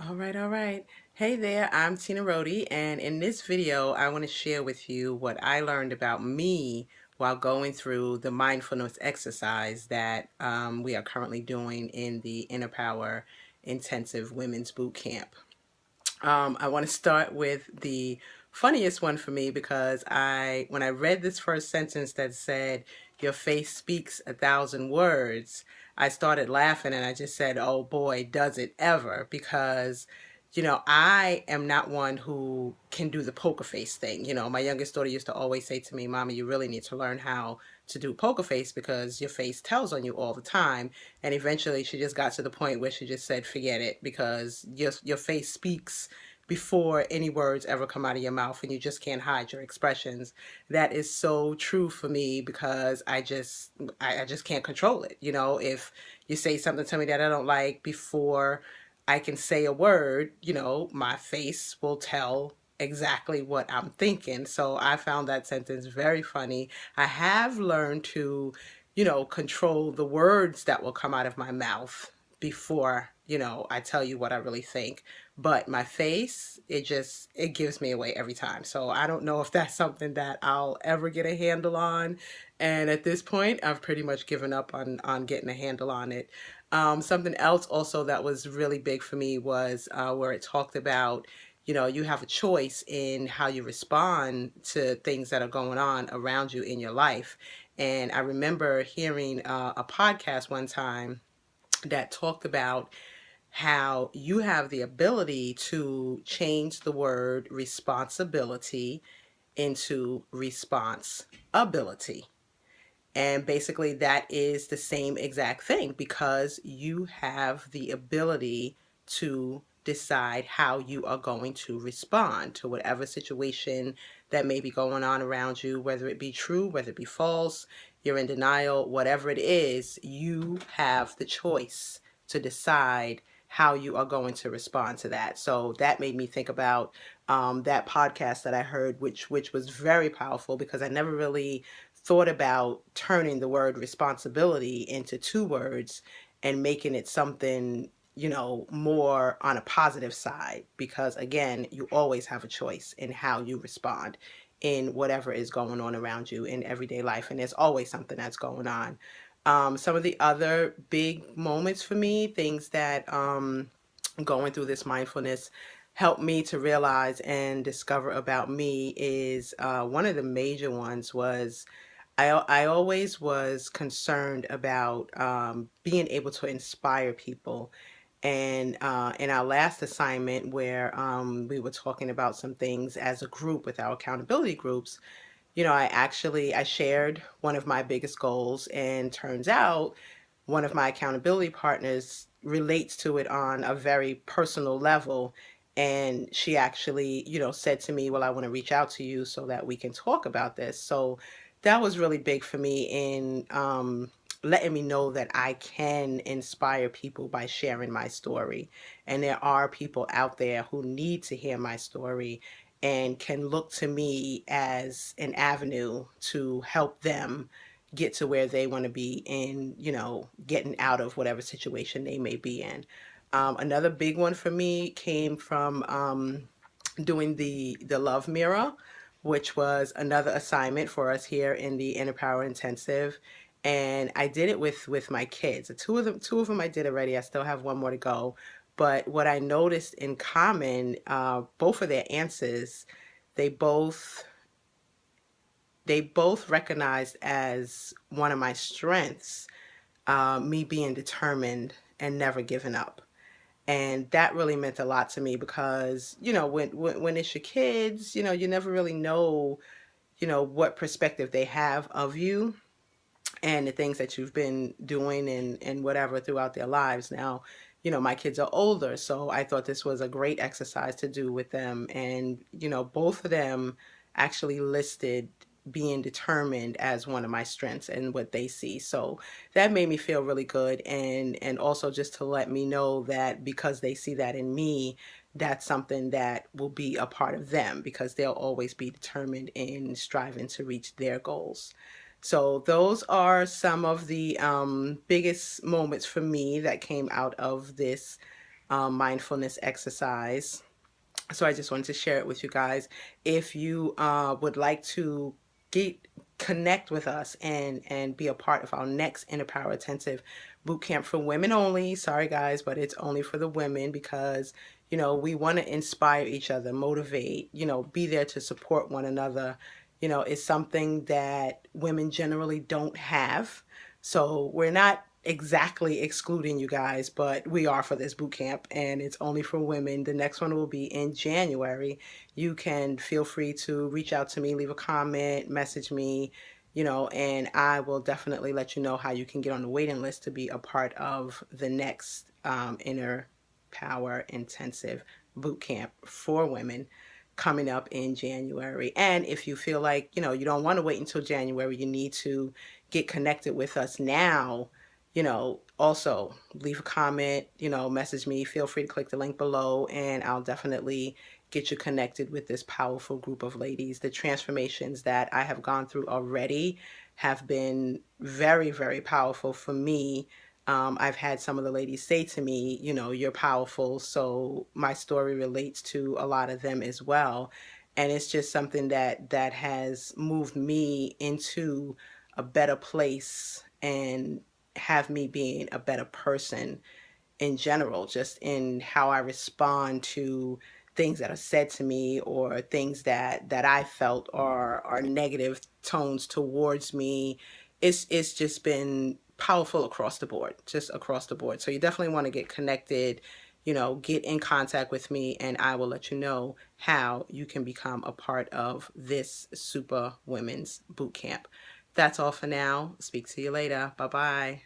All right, all right. Hey there, I'm Tina Rhodey, and in this video, I want to share with you what I learned about me while going through the mindfulness exercise that we are currently doing in the Inner Power Intensive Women's Boot Camp. I want to start with the funniest one for me because when I read this first sentence that said, "Your face speaks 1,000 words," I started laughing and I just said, "Oh boy, does it ever?" Because, I am not one who can do the poker face thing. My youngest daughter used to always say to me, "Mommy, you really need to learn how to do poker face because your face tells on you all the time." And eventually she just got to the point where she just said, "Forget it," because your face speaks before any words ever come out of your mouth, and you just can't hide your expressions. That is so true for me because I just can't control it. If you say something to me that I don't like before I can say a word, my face will tell exactly what I'm thinking. So I found that sentence very funny. I have learned to, control the words that will come out of my mouth before, I tell you what I really think. But my face, it gives me away every time. So I don't know if that's something that I'll ever get a handle on. And at this point, I've pretty much given up on getting a handle on it. Something else also that was really big for me was where it talked about, you have a choice in how you respond to things that are going on around you in your life. And I remember hearing a podcast one time that talked about how you have the ability to change the word responsibility into responsibility. And basically, that is the same exact thing because you have the ability to decide how you are going to respond to whatever situation that may be going on around you, whether it be true, whether it be false, you're in denial, whatever it is, you have the choice to decide how you are going to respond to that. So that made me think about that podcast that I heard, which was very powerful because I never really thought about turning the word responsibility into two words and making it something, more on a positive side. Because again, you always have a choice in how you respond in whatever is going on around you in everyday life. And there's always something that's going on. Some of the other big moments for me, things that going through this mindfulness helped me to realize and discover about me is one of the major ones was I always was concerned about being able to inspire people. And in our last assignment, where we were talking about some things as a group with our accountability groups, I shared one of my biggest goals, and turns out one of my accountability partners relates to it on a very personal level. And she actually, said to me, "Well, I want to reach out to you so that we can talk about this." So that was really big for me in letting me know that I can inspire people by sharing my story. And there are people out there who need to hear my story and can look to me as an avenue to help them get to where they want to be in, getting out of whatever situation they may be in. Another big one for me came from doing the Love Mirror, which was another assignment for us here in the Inner Power Intensive. And I did it with my kids. The two of them I did already. I still have one more to go. But what I noticed in common, both of their answers, they both they both recognized as one of my strengths, me being determined and never giving up. And that really meant a lot to me because, when it's your kids, you never really know, what perspective they have of you and the things that you've been doing and whatever throughout their lives. Now, my kids are older, so I thought this was a great exercise to do with them. And, both of them actually listed being determined as one of my strengths and what they see. So that made me feel really good. And also just to let me know that because they see that in me, that's something that will be a part of them because they'll always be determined in striving to reach their goals. So those are some of the biggest moments for me that came out of this mindfulness exercise. So I just wanted to share it with you guys. If you would like to get connect with us and be a part of our next Inner Power Intensive boot camp for women only. Sorry guys, but it's only for the women because we want to inspire each other, motivate, be there to support one another. It's something that women generally don't have. So we're not exactly excluding you guys, but we are for this boot camp and it's only for women. The next one will be in January. You can feel free to reach out to me, leave a comment, message me, and I will definitely let you know how you can get on the waiting list to be a part of the next Inner Power Intensive boot camp for women coming up in January. And if you feel like, you don't want to wait until January, you need to get connected with us now, also leave a comment, message me, feel free to click the link below and I'll definitely get you connected with this powerful group of ladies. The transformations that I have gone through already have been very, very powerful for me. I've had some of the ladies say to me, you're powerful. So my story relates to a lot of them as well. And it's just something that has moved me into a better place and have me being a better person in general, just in how I respond to things that are said to me or things that I felt are negative tones towards me. It's just been powerful across the board, just across the board. So you definitely want to get connected, get in contact with me and I will let you know how you can become a part of this Super Women's Boot Camp. That's all for now. Speak to you later. Bye-bye.